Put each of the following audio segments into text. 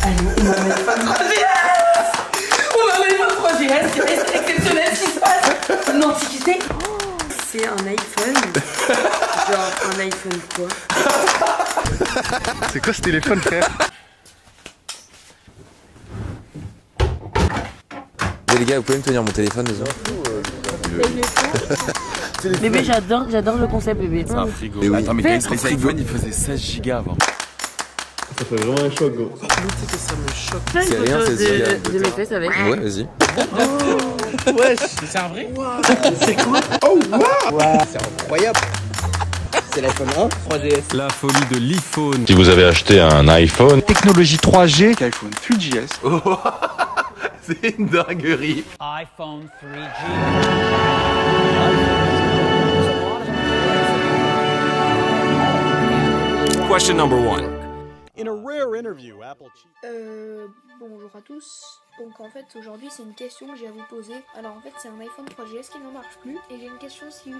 Allô, on a un iPhone 3GS. On a un iPhone 3GS, c'est exceptionnel ce qui se passe. Une antiquité. C'est un iPhone. Genre un iPhone quoi? C'est quoi ce téléphone, frère? Les gars, vous pouvez me tenir mon téléphone déjà? Bébé, j'adore le concept, bébé. C'est un frigo. Oui. Attends, mais quand les iPhone, il faisait 16 Go avant. Ça fait vraiment un choc, gros. C'est rien, c'est Ziga. De mes fesses avec. Ouais, vas-y. Wesh. C'est un vrai? C'est quoi? Oh, wow. C'est incroyable. C'est l'iPhone 1, 3GS. La folie de l'iPhone. Si vous avez acheté un iPhone, Technologie 3G, iPhone 3GS. Oh, c'est une dinguerie. iPhone 3G. Question number 1. In a rare interview, Apple chief. Bonjour à tous. Donc en fait aujourd'hui c'est une question que j'ai à vous poser. Alors en fait c'est un iPhone 3GS qui ne marche plus. Et j'ai une question s'il vous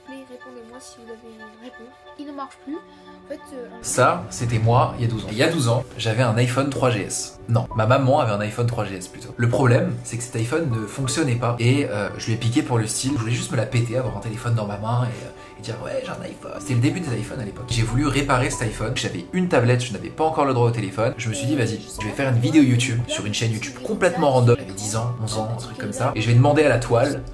plaît, répondez-moi si vous avez une réponse. Il ne marche plus. En fait, Ça, c'était moi il y a 12 ans. Et il y a 12 ans, j'avais un iPhone 3GS. Non, ma maman avait un iPhone 3GS plutôt. Le problème, c'est que cet iPhone ne fonctionnait pas. Et je lui ai piqué pour le style. Je voulais juste me la péter, avoir un téléphone dans ma main et dire ouais j'ai un iPhone. C'était le début des iPhones à l'époque. J'ai voulu réparer cet iPhone. J'avais une tablette, je n'avais pas encore le droit au téléphone. Je me suis dit vas-y, je vais faire une vidéo YouTube sur une chaîne YouTube complètement random. J'avais 10 ans, 11 ans, un truc comme ça. Et je vais demander à la toile.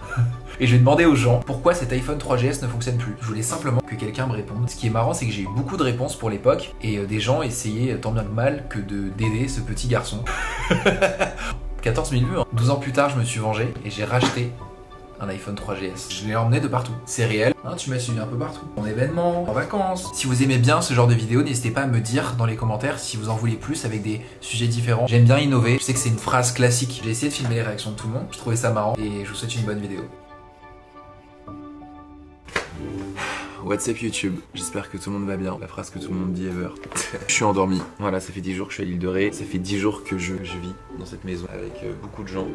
Et je vais demander aux gens pourquoi cet iPhone 3GS ne fonctionne plus. Je voulais simplement que quelqu'un me réponde. Ce qui est marrant, c'est que j'ai eu beaucoup de réponses pour l'époque et des gens essayaient tant bien que mal que d'aider ce petit garçon. 14 000 vues. 12 ans plus tard, je me suis vengé et j'ai racheté un iPhone 3GS. Je l'ai emmené de partout. C'est réel. Hein, tu m'as suivi un peu partout. En événement, en vacances. Si vous aimez bien ce genre de vidéo, n'hésitez pas à me dire dans les commentaires si vous en voulez plus avec des sujets différents. J'aime bien innover. Je sais que c'est une phrase classique. J'ai essayé de filmer les réactions de tout le monde. Je trouvais ça marrant et je vous souhaite une bonne vidéo. What's up YouTube, j'espère que tout le monde va bien, la phrase que tout le monde dit ever. Je suis endormi, voilà ça fait 10 jours que je suis à l'île de Ré, ça fait 10 jours que je vis dans cette maison avec beaucoup de gens,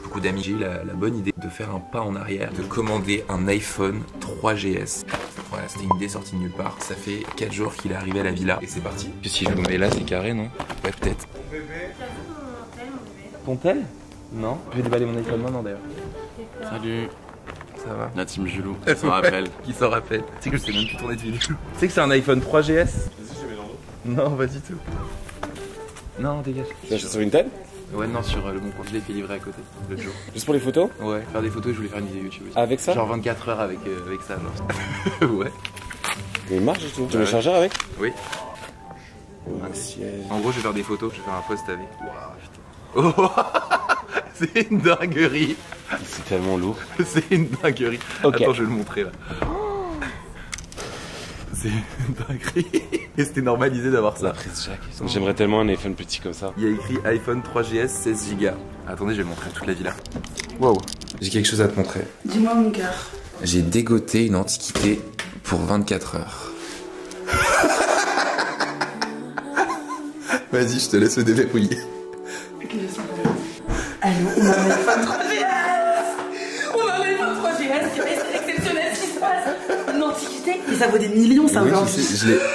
beaucoup d'amis. J'ai eu la bonne idée de faire un pas en arrière, de commander un iPhone 3GS. Voilà, c'était une idée sortie de nulle part, ça fait 4 jours qu'il est arrivé à la villa et c'est parti. Puis si je le mets là, c'est carré, non? Ouais peut-être. Ton tel? Non. Je vais déballer mon iPhone maintenant d'ailleurs. Salut. Ça va? La team Julou, on s'en rappelle. Qui s'en rappelle? Tu sais que je sais même plus tourner de vidéo. Tu sais que c'est un iPhone 3GS? Vas-y, je mets dans l'eau. Non, pas du tout. Non, dégage. Tu l'as acheté sur une telle? Ouais non, sur le bon coin, je l'ai fait livrer à côté l'autre jour. Juste pour les photos? Ouais, faire des photos, je voulais faire une vidéo YouTube aussi. Avec ça? Genre 24 heures avec ça, genre. Ouais. Mais il marche et tout. Tu mets Ouais. le chargeur avec? Oui. Oh, ciel. En gros, je vais faire des photos, je vais faire un post avec. Waouh, putain. Oh, c'est une dinguerie. C'est tellement lourd. C'est une dinguerie. Ok. Attends, je vais le montrer là. C'est une dinguerie. Et c'était normalisé d'avoir ça. J'aimerais tellement un iPhone petit comme ça. Il y a écrit iPhone 3GS 16 Go. Attendez, je vais le montrer à toute la villa. Wow. J'ai quelque chose à te montrer. Dis-moi mon cœur. J'ai dégoté une antiquité pour 24 heures. Vas-y, je te laisse me déverrouiller. Ok, je sens pas. Allô, on a un iPhone 3GS. On a un iPhone 3GS, c'est exceptionnel ce qui se passe. Une antiquité. Et ça vaut des millions ça Oui, aujourd'hui.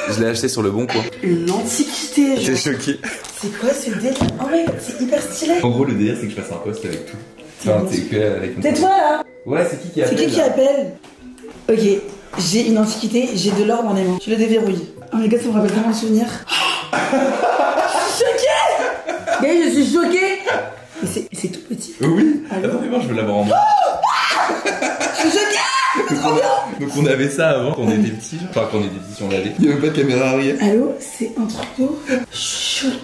je l'ai acheté sur le bon coin. Une antiquité. J'étais choqué. C'est quoi ce délire? Oh ouais, c'est hyper stylé. En gros, le délire, c'est que je fasse un post avec tout. Enfin, c'est que avec mon Tais-toi là. Ouais, c'est qui C'est appelle? qui là appelle? Ok, j'ai une antiquité, j'ai de l'or dans les mains. Je le déverrouille. Oh my god, ça me rappelle tellement de souvenirs. Je suis choquée. Gars, je suis choquée. Mais c'est tout petit. Oui. Allô? Attends, mais moi, je veux l'avoir en main. Je suis choquée. C'est trop bien. Donc on avait ça avant quand on était petits. Enfin, quand on était petits, si on l'avait. Il n'y avait pas de caméra arrière. Allô, c'est un truc de ouf. Je suis choquée,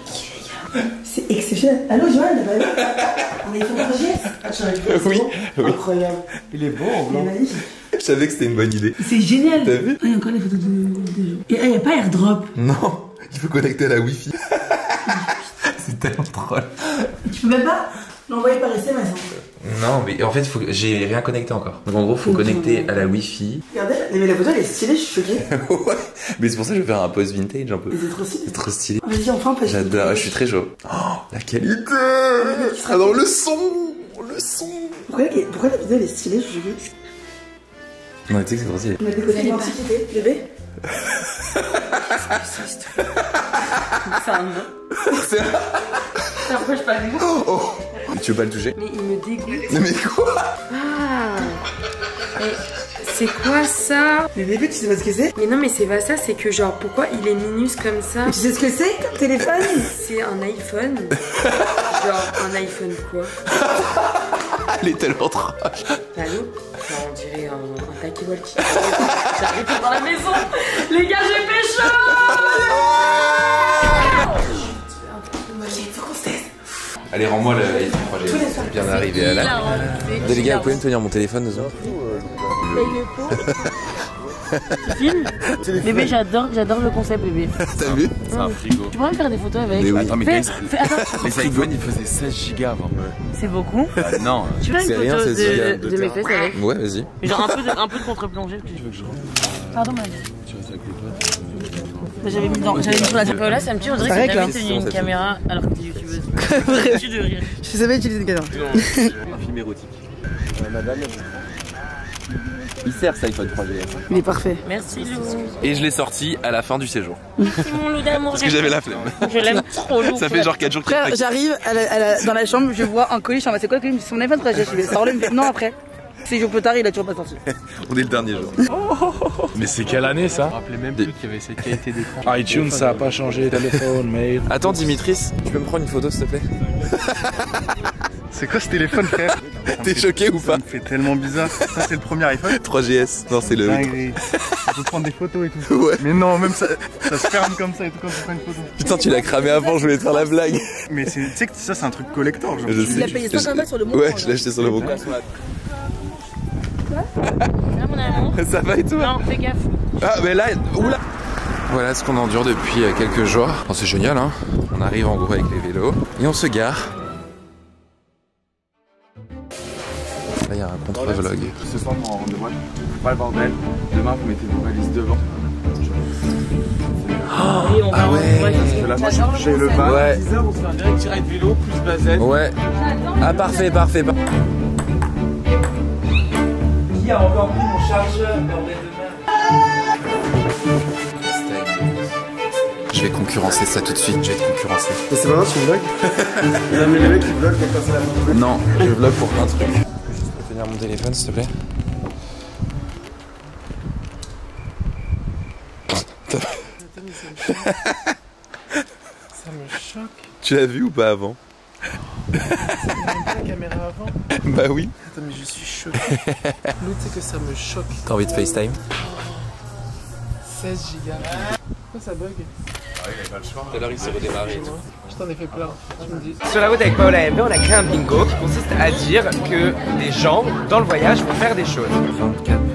les gars. C'est exceptionnel. Allô, Joël, t'as pas vu? On a iPhone 3GS. Oui, oui. Incroyable. Il est beau en Il est blanc. magnifique. Je savais que c'était une bonne idée. C'est génial. T'as vu? Ah, il y a encore les photos de gens. Et il n'y a pas AirDrop. Non, il faut connecter à la Wi-Fi. C'est tellement drôle. Tu peux même pas l'envoyer par SMS. Non, mais en fait, j'ai rien connecté encore. Donc en gros, faut connecter à la Wi-Fi. Regardez, mais la photo elle est stylée, je suis choquée. Ouais. Mais c'est pour ça que je vais faire un post vintage un peu. Mais c'est trop stylé. C'est trop stylé. Vas-y, enfin, parce que. J'adore, je suis très chaud. Oh, la qualité. Ah non, le son. Le son. Pourquoi la vidéo elle est stylée, je suis choquée. Non, tu sais que c'est trop stylé. On a décoté une antiquité, bébé. C'est un nom. t'approches pas de moi. Oh. Tu veux pas le toucher? Mais il me dégoûte. Mais quoi? Ah. C'est quoi ça? Mais bébé, tu sais pas ce que c'est? Mais non, mais c'est pas ça, c'est que genre, pourquoi il est minus comme ça? Mais tu sais ce que c'est comme téléphone? C'est un iPhone. Genre, un iPhone quoi? Elle est tellement trash. Allô? Genre, on dirait un talkie-walkie. J'arrive dans la maison. Les gars, j'ai pécho. Allez, rends-moi l'iPhone 3GS. Bien arrivé à là. Les gars, vous pouvez me tenir mon téléphone 2 secondes? Tu filmes? Bébé, j'adore le concept, bébé. T'as vu? C'est un frigo. Tu pourrais me faire des photos avec? Mais oui. Attends, mais Attends, les iPhones, ils faisaient 16 gigas avant. c'est beaucoup. Non. Tu veux une C'est photo rien, c'est de mes fesses avec? Ouais, vas-y. Mais genre un peu de contre-plongée. Tu veux que je rentre? Pardon, madame. Tu restes avec les potes? J'avais mis sur la tête. Là, ça me tue, on dirait que j'ai jamais tenu une caméra alors que t'es youtubeuse. Je suis de rire. Je savais utiliser une caméra. Un film érotique. Madame. Il sert cet iPhone 3GS. Il est parfait. Merci Lou. Et je l'ai sorti à la fin du séjour. Merci mon loup d'amour. Parce que j'avais la flemme. Je l'aime trop Lou. Ça fait genre 4 jours qu'il Frère, j'arrive dans la chambre, je vois un colis, je suis en mode c'est quoi le colis? C'est mon iPhone 3GS. Je vais sors-le, non après. 6 jours plus tard, il a toujours pas sorti. On est le dernier jour. Mais c'est quelle année ça? Je me rappelais même plus qu'il y avait cette qualité d'écran. iTunes ça a pas changé, téléphone, mail. Attends Dimitris, tu peux me prendre une photo s'il te plaît? C'est quoi ce téléphone, frère? T'es choqué ou pas? Ça me fait tellement bizarre. Ça, c'est le premier iPhone? 3GS. Non, c'est le. Dinguerie. On peut prendre des photos et tout. Ouais. Mais non, même ça se ferme comme ça et tout quand tu prends une photo. Putain, tu l'as cramé avant, je voulais te faire la blague. Mais tu sais que ça, c'est un truc collector. Genre. Je sais. Il a payé 50 balles sur le bon Ouais, coin, je l'ai acheté sur le bon coin. Là, mon amour. Ça va et toi? Non, fais gaffe. Ah, mais là, oula! Voilà ce qu'on endure depuis quelques jours. Oh, c'est génial, hein? On arrive en gros avec les vélos et on se gare. Là, il y a un contre-vlog. Ce soir, on rentre de moi. Pas le bordel. Demain, vous mettez vos valises devant. Ah ouais! Là, moi, j'ai le bas. Ouais. 10h, on se fait un direct tiré de vélo, plus basette. Ouais. Ah, parfait. Qui a encore pris mon chargeur, bordel de merde? Je vais concurrencer ça tout de suite, je vais te concurrencer. Mais c'est pas grave, tu vlogs? Il y a mes mecs qui vloguent pour passer la photo. Non, je vlog pour un truc. Juste pour tenir mon téléphone, s'il te plaît. Ça me choque. Tu l'as vu ou pas avant? Pas la caméra avant. Bah oui. Attends, mais je suis choqué. Lou, tu sais que ça me choque. T'as envie de FaceTime? 16 gigas. Pourquoi ça bug? Tout à l'heure il s'est redémarré et tout. Je t'en ai fait plein. Tu me dis. Sur la route avec Paola MP, on a créé un bingo qui consiste à dire que des gens dans le voyage vont faire des choses.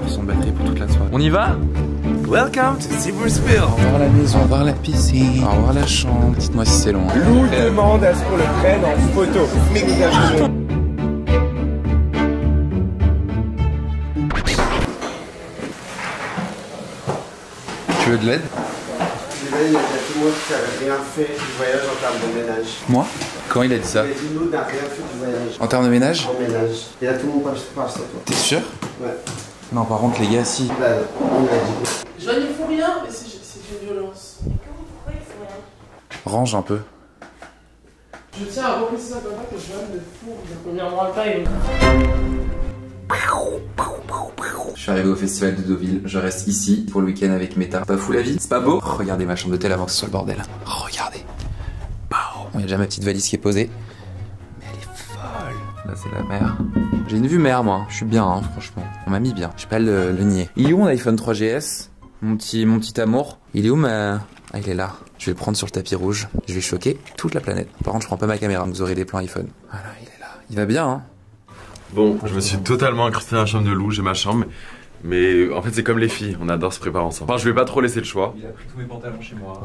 24% de batterie pour toute la soirée. On y va? Welcome to Silverspill. Au revoir la maison, au revoir la piscine, au revoir la chambre. Dites-moi si c'est long. Lou demande à ce qu'on le prenne en photo. Méga chaud. Tu veux de l'aide? Il y a tout le monde qui n'a rien fait du voyage en termes de ménage. Moi? Quand il a dit ça? Il a dit nous n'a rien fait du voyage. En termes de ménage? En ménage. Et là tout le monde passe sur toi. T'es sûr? Ouais. Non, par contre les gars, si. Là, on l'a dit. Joanne, il faut rien, mais c'est une violence. Pourquoi il faut rien? Range un peu. Je tiens à repréciser à papa que Joanne ne fourre rien. On ne branle pas une. Je suis arrivé au festival de Deauville, je reste ici pour le week-end avec Meta. Pas fou la vie? C'est pas beau? Regardez ma chambre d'hôtel avant que ce soit le bordel. Regardez. Bon, il y a déjà ma petite valise qui est posée. Mais elle est folle. Là c'est la mer. J'ai une vue mer moi, je suis bien hein, franchement. On m'a mis bien, je vais pas le nier. Il est où mon iPhone 3GS? Mon petit amour? Il est où ma... Ah il est là. Je vais le prendre sur le tapis rouge. Je vais choquer toute la planète. Par contre je prends pas ma caméra, vous aurez des plans iPhone. Voilà, il est là. Il va bien hein. Bon, je me suis totalement incrusté dans la chambre de Lou, j'ai ma chambre. Mais en fait, c'est comme les filles, on adore se préparer ensemble. Enfin, je vais pas trop laisser le choix. Il a pris tous mes pantalons chez moi.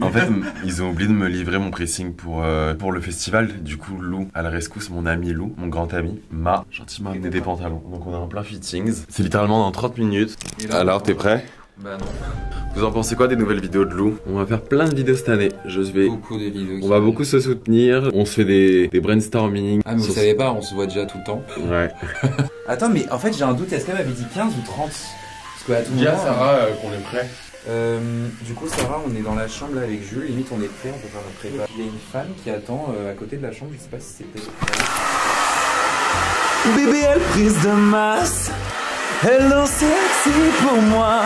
En fait, ils ont oublié de me livrer mon pressing pour le festival. Du coup, Lou, à la rescousse, mon ami Lou, mon grand ami, m'a gentiment amené des pantalons. Donc, on a un plein fittings. C'est littéralement dans 30 minutes. Alors, t'es prêt? Bah non. Vous en pensez quoi des nouvelles vidéos de Lou? On va faire plein de vidéos cette année. Beaucoup de vidéos. On va beaucoup se soutenir. On se fait des brainstorming. Ah mais vous savez pas, on se voit déjà tout le temps. Ouais. Attends, mais en fait, j'ai un doute. Est-ce qu'elle m'avait dit 15 ou 30? Parce que à tout Dis à moment, Sarah qu'on est prêt. Du coup, Sarah, on est dans la chambre là avec Jules. Limite, on est prêt, on peut faire notre prépa. Il y a une femme qui attend à côté de la chambre. Je sais pas si c'est peut-être. Bébé, elle prise de masse. Hello, sexy pour moi.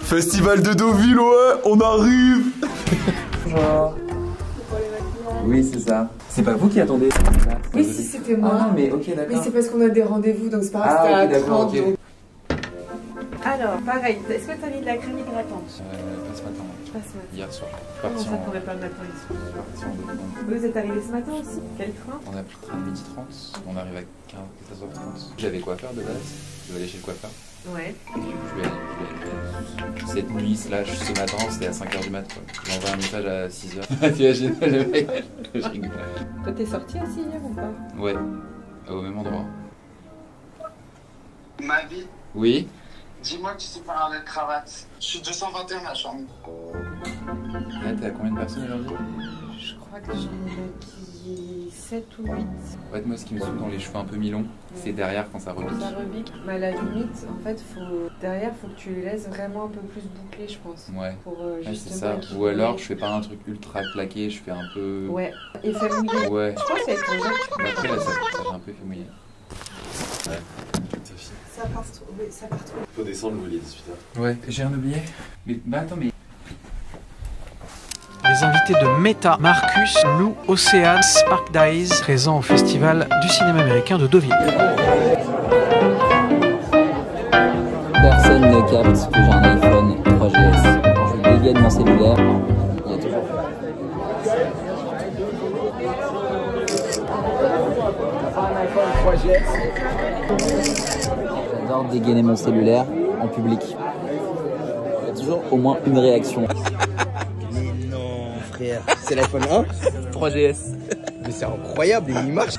Festival de Deauville, ouais, on arrive. Bonjour. Oui, c'est ça. C'est pas vous qui attendez? Oui, si, c'était moi. Ah non, mais ok, d'accord. Mais c'est parce qu'on a des rendez-vous, donc c'est pas grave, Ah, ok, c'était à d'accord, 30. ok. Donc... Alors, pareil, est-ce que t'as mis de la crème hydratante? Pas ce matin. Pas ce matin. Hier soir. Comment ça pourrait pas le matin ici? Vous êtes arrivé ce matin aussi? Quel train? On a pris le train de 12h30. On arrive à 14h30. J'avais coiffeur de base. Je devais aller chez le coiffeur. Ouais. Et du coup, je vais cette nuit slash ce matin, c'était à 5h du mat. J'ai envoyé un message à 6h. Tu imagines le mec? Je rigole. Toi, t'es sorti aussi hier ou pas? Ouais. Au même endroit. Ma vie, Oui. dis-moi que tu sais pas la cravate. Je suis 221 ma chambre. Là, t'es à combien de personnes aujourd'hui? Je crois que j'en ai maquillé 7 ou 8. En fait, moi, ce qui me saoule dans les cheveux un peu mi-longs, c'est derrière quand ça repique. Ça rebique. Mais à la limite, en fait, derrière, faut que tu les laisses vraiment un peu plus bouclés, je pense. Ouais. Pour Ouais, c'est justement. ça. Ou alors, je fais pas un truc ultra plaqué, je fais un peu. Ouais. Effet mouillé. Ouais. Je pense qu'avec ton gel, tu peux. Mais après, là, ça j'ai un peu fait mouiller. Ouais. Ça part trop. Oui, ça part trop. Faut descendre le lit, 18h. Ouais, j'ai rien oublié. Mais bah attends, mais. Les invités de Meta, Marcus, Lou, Océane, Spark Dies, présents au Festival du cinéma américain de Deauville. Personne ne capte que j'ai un iPhone 3GS. Quand je dégaine mon cellulaire, il y a toujours. J'adore dégainer mon cellulaire en public. Il y a toujours au moins une réaction. Mais non, frère. C'est l'iPhone 1 3GS. Mais c'est incroyable, il marche.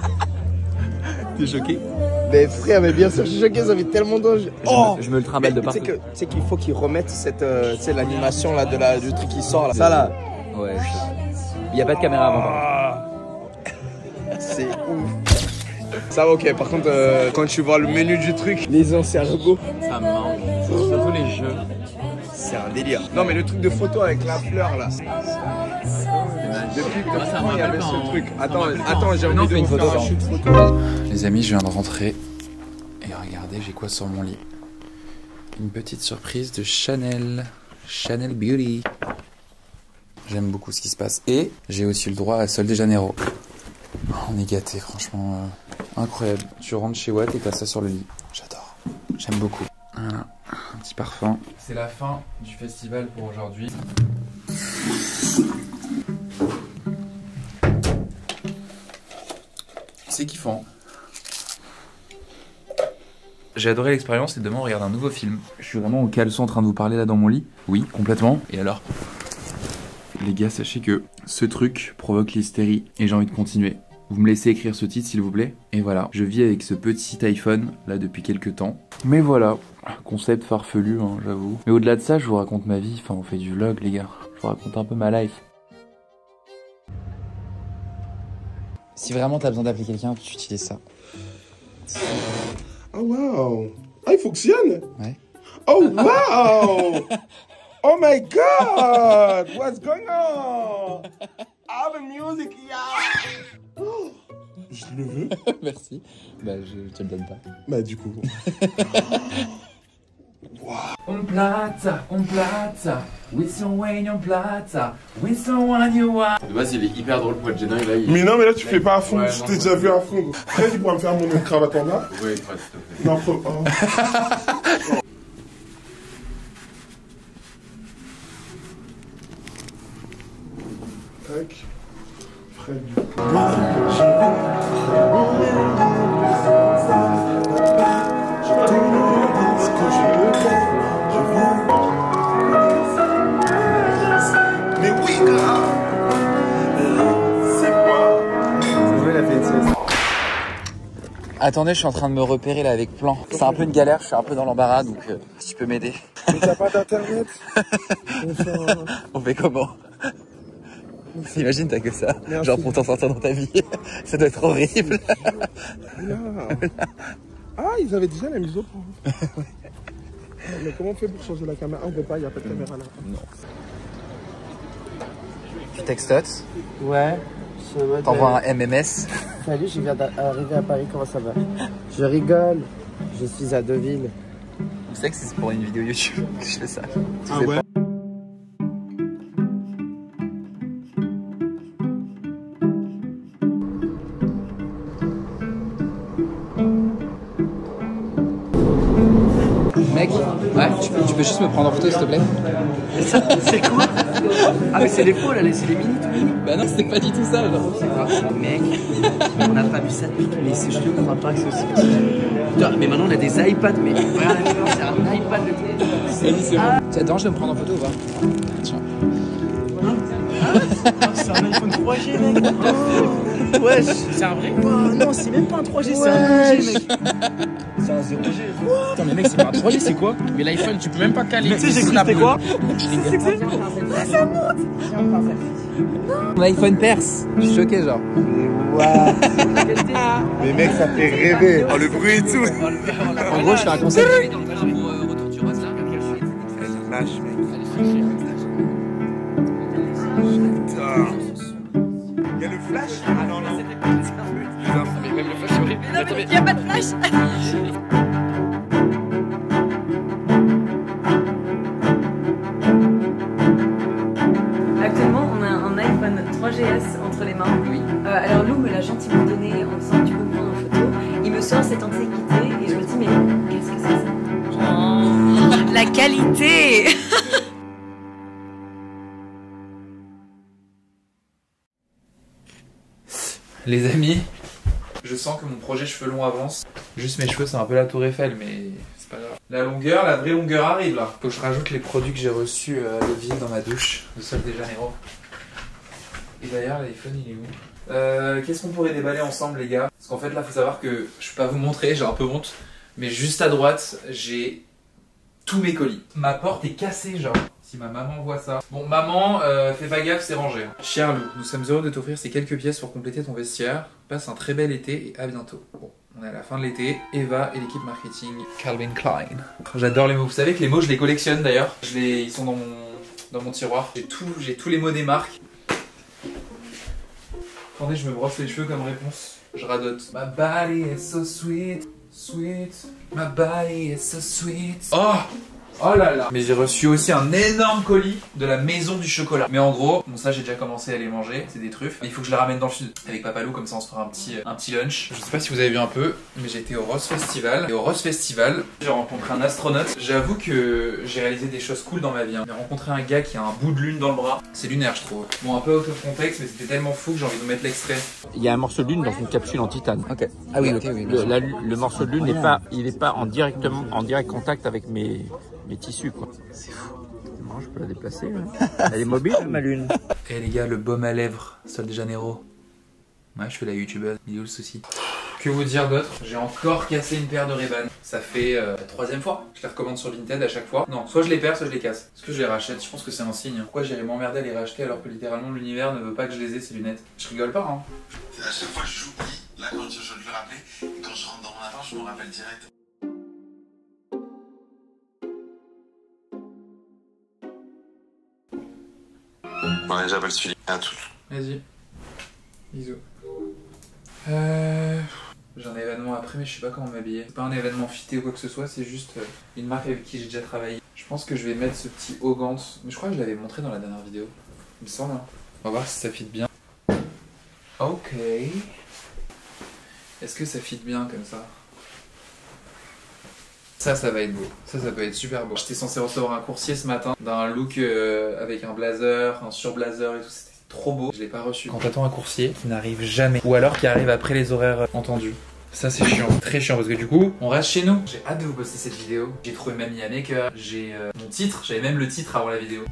T'es choqué? Mais frère, mais bien sûr, je suis choqué, ça fait tellement d'ange. Oh, je me le trimballe de partout. Tu sais qu'il faut qu'ils remettent cette, l'animation là, du truc qui sort là. Ça là. Ouais. Il n'y a pas de caméra avant. C'est ouf. Ça va, ok. Par contre, quand tu vois le menu du truc, les encergots. Ça me manque. Surtout les jeux. C'est un délire. Non, mais le truc de photo avec la fleur là. Depuis quand il y avait ce truc. Attends, j'ai envie de vous faire un shoot photo. Les amis, je viens de rentrer. Et regardez, j'ai quoi sur mon lit? Une petite surprise de Chanel. Chanel Beauty. J'aime beaucoup ce qui se passe. Et j'ai aussi le droit à Sol de Janeiro. On est gâtés, franchement. Incroyable. Tu rentres chez Watt et t'as ça sur le lit. J'adore. J'aime beaucoup. Voilà. Un petit parfum. C'est la fin du festival pour aujourd'hui. C'est kiffant. J'ai adoré l'expérience et demain on regarde un nouveau film. Je suis vraiment au caleçon en train de vous parler là dans mon lit. Oui, complètement. Et alors? Les gars, sachez que ce truc provoque l'hystérie et j'ai envie de continuer. Vous me laissez écrire ce titre s'il vous plaît. Et voilà, je vis avec ce petit iPhone là depuis quelques temps. Mais voilà, concept farfelu hein, j'avoue. Mais au-delà de ça, je vous raconte ma vie. Enfin, on fait du vlog les gars. Je vous raconte un peu ma life. Si vraiment t'as besoin d'appeler quelqu'un, tu utilises ça. Oh wow! Ah, il fonctionne? Ouais. Oh wow! Oh my god! What's going on? Ah, the music, yeah! Oh, je le veux. Merci. Bah, je te le donne pas. Bah, du coup. Wow. On plata, with someone on plata, with someone you are. De base, il est hyper drôle pour être gênant et là, il... Mais non, mais là, tu fais pas à fond. Ouais, je t'ai déjà vu à fond. Après, tu pourras me faire mon cravate en bas. Oui, s'il te plaît. Non, faut... Oh. Tac. Fred du coup. Mais oui, grave. C'est quoi? Oui, la PNCS. Attendez, je suis en train de me repérer là avec Plan. C'est un peu une galère, je suis un peu dans l'embarras donc si tu peux m'aider. Mais t'as pas d'internet? On fait comment? Imagine, t'as que ça. Merci. Genre pour t'en sortir dans ta vie. Ça doit être horrible. Ah, ils avaient déjà la mise au point. Mais comment on fait pour changer la caméra? On peut pas, il n'y a pas de caméra là. Non. Tu textotes. Ouais. T'envoies un MMS. Salut, je viens d'arriver à Paris, comment ça va? Je rigole, je suis à Deauville. Vous savez que c'est pour une vidéo YouTube que je fais ça. Ah ouais? Mec, ouais, tu peux juste me prendre en photo s'il te plaît? C'est quoi? Ah mais c'est les faux là, c'est les mini tout mini. Bah non, c'était pas du tout ça genre. Mec, on n'a pas vu ça depuis, mais c'est chelou qu'on n'a pas accès aussi. Putain, mais maintenant on a des iPads, mais regarde la différence, c'est un iPad le téléphone. C'est bon. Ça te dérange de me prendre en photo ou pas? Tiens. C'est un iPhone 3G mec. Wesh, c'est un vrai? Non, c'est même pas un 3G, c'est un 2G mec. C'est un 0G. Putain, mais mec, c'est pas un 3G, c'est quoi? Mais l'iPhone, tu peux même pas caler. Tu sais, j'ai cru que c'était quoi? Ça monte! Mon iPhone perce. Je suis choqué genre. Waouh. Mais mec, ça fait rêver. Oh, le bruit et tout. En gros, je fais un concept. Flash, mec. Putain. Il y a le flash? Ah non, non. Mais même le flash, c'est horrible. Mais non, mais il n'y a pas de flash. Actuellement, on a un iPhone 3GS entre les mains. Oui. Alors Lou me l'a gentiment donné en disant tu peux prendre en photo. Il me sort cette antiquité et je me dis mais qu'est-ce que c'est ça? Oh, la qualité. Les amis, je sens que mon projet cheveux longs avance. Juste mes cheveux, c'est un peu la tour Eiffel, mais c'est pas grave. La longueur, la vraie longueur arrive là. Faut que je rajoute les produits que j'ai reçus à Deauville dans ma douche de Sol de Janeiro. Et d'ailleurs, l'iPhone, il est où? Qu'est-ce qu'on pourrait déballer ensemble, les gars? Parce qu'en fait, là, faut savoir que je peux pas vous montrer, j'ai un peu honte. Mais juste à droite, j'ai tous mes colis. Ma porte est cassée, genre. Si ma maman voit ça. Bon, maman, fais pas gaffe, c'est rangé. Cher Lou, nous sommes heureux de t'offrir ces quelques pièces pour compléter ton vestiaire. Passe un très bel été et à bientôt. Bon, on est à la fin de l'été. Eva et l'équipe marketing Calvin Klein. J'adore les mots. Vous savez que les mots, je les collectionne d'ailleurs. Ils sont dans mon tiroir. J'ai tous les mots des marques. Attendez, je me brosse les cheveux comme réponse. Je radote. My body is so sweet, sweet. My body is so sweet. Oh! Oh là là. Mais j'ai reçu aussi un énorme colis de la maison du chocolat. Mais en gros, bon ça j'ai déjà commencé à les manger, c'est des truffes. Il faut que je les ramène dans le sud avec Papa Lou, comme ça on se fera un petit lunch. Je sais pas si vous avez vu un peu, mais j'ai été au Rose Festival. Et au Rose Festival, j'ai rencontré un astronaute. J'avoue que j'ai réalisé des choses cool dans ma vie. J'ai rencontré un gars qui a un bout de lune dans le bras. C'est lunaire je trouve. Bon, un peu out of context, mais c'était tellement fou que j'ai envie de vous mettre l'extrait. Il y a un morceau de lune dans une capsule en titane. Ok. Ah oui, ok, oui. Le morceau de lune n'est pas en direct contact avec mes tissus quoi. C'est fou. Moi je peux la déplacer. Hein. Elle est mobile ma lune. Et les gars, le baume à lèvres, Sol de Janeiro. Ouais, je fais la youtubeuse, il est où le souci? Que vous dire d'autre? J'ai encore cassé une paire de Ray-Ban. Ça fait la 3e fois. Je les recommande sur Vinted à chaque fois. Non, soit je les perds, soit je les casse. Est-ce que je les rachète? Je pense que c'est un signe. Pourquoi j'irais m'emmerder à les racheter alors que littéralement l'univers ne veut pas que je les ai ces lunettes? Je rigole pas hein. À chaque fois j'oublie, là quand je le rappelle, et quand je rentre dans mon appart, je me rappelle direct. Ouais, j'appelle celui à tout. Vas-y. Bisous. J'ai un événement après, mais je sais pas comment m'habiller. C'est pas un événement fité ou quoi que ce soit, c'est juste une marque avec qui j'ai déjà travaillé. Je pense que je vais mettre ce petit haut gant, mais je crois que je l'avais montré dans la dernière vidéo. Il me semble. Hein. On va voir si ça fit bien. Ok. Est-ce que ça fit bien comme ça? Ça va être beau. Ça peut être super beau. J'étais censé recevoir un coursier ce matin d'un look avec un blazer, un surblazer et tout. C'était trop beau. Je l'ai pas reçu. Quand t'attends un coursier qui n'arrive jamais, ou alors qui arrive après les horaires entendus. Ça c'est chiant, très chiant parce que du coup, on reste chez nous. J'ai hâte de vous poster cette vidéo. J'ai trouvé ma Mia Maker, j'ai mon titre, j'avais même le titre avant la vidéo.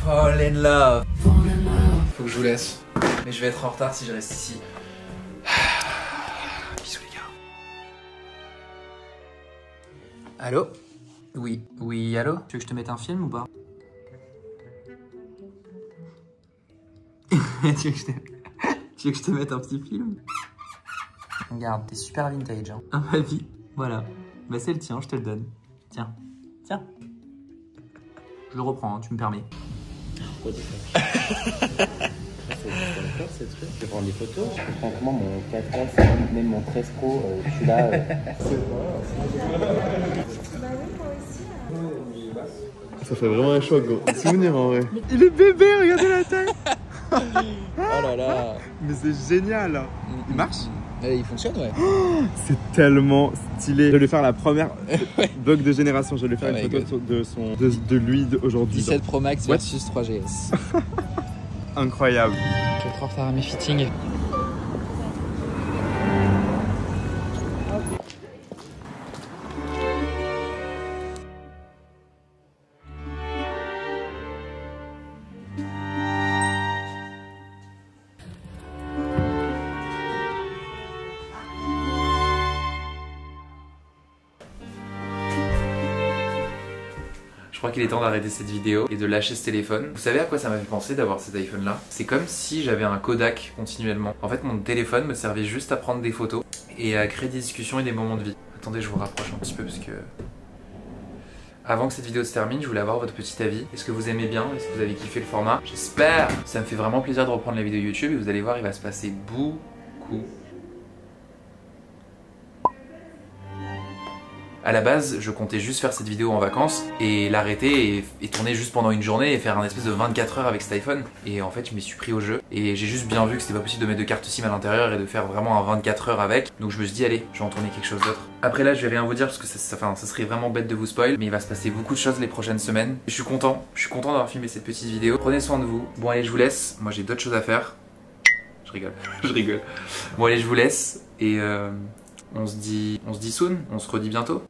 Fall in love. Faut que je vous laisse. Mais je vais être en retard si je reste ici. Bisous les gars. Allô? Oui. Oui, allô? Tu veux que je te mette un film ou pas? Tu veux que je te mette un petit film? Regarde, t'es super vintage hein. Un ma vie, voilà. Bah c'est le tien, je te le donne. Tiens. Tiens. Je le reprends, hein, tu me permets. Je vais prendre des photos. Je prends comment mon 4S, même mon 13 Pro, je suis là. Ça fait vraiment un choc, gros. Un souvenir en vrai. Il est bébé, regardez la taille. Oh là là. Mais c'est génial. Il marche? Il fonctionne, ouais. C'est tellement stylé. Je vais lui faire la première vlog de génération. Je vais lui faire une photo de lui aujourd'hui. 17 Pro Max versus 3GS. Incroyable. Je vais trop en retard à mes fittings. Je crois qu'il est temps d'arrêter cette vidéo et de lâcher ce téléphone. Vous savez à quoi ça m'a fait penser d'avoir cet iPhone là? C'est comme si j'avais un Kodak continuellement. En fait mon téléphone me servait juste à prendre des photos et à créer des discussions et des moments de vie. Attendez, je vous rapproche un petit peu parce que... Avant que cette vidéo se termine, je voulais avoir votre petit avis. Est-ce que vous aimez bien? Est-ce que vous avez kiffé le format? J'espère! Ça me fait vraiment plaisir de reprendre la vidéo YouTube et vous allez voir, il va se passer beaucoup. À la base, je comptais juste faire cette vidéo en vacances et l'arrêter et tourner juste pendant une journée et faire un espèce de 24 heures avec cet iPhone. Et en fait, je m'y suis pris au jeu et j'ai juste bien vu que c'était pas possible de mettre de carte SIM à l'intérieur et de faire vraiment un 24 heures avec. Donc je me suis dit, allez, je vais en tourner quelque chose d'autre. Après là, je vais rien vous dire parce que ça serait vraiment bête de vous spoil, mais il va se passer beaucoup de choses les prochaines semaines. Je suis content d'avoir filmé cette petite vidéo. Prenez soin de vous. Bon allez, je vous laisse. Moi j'ai d'autres choses à faire. Je rigole. Bon allez, je vous laisse et on se dit soon, on se redit bientôt.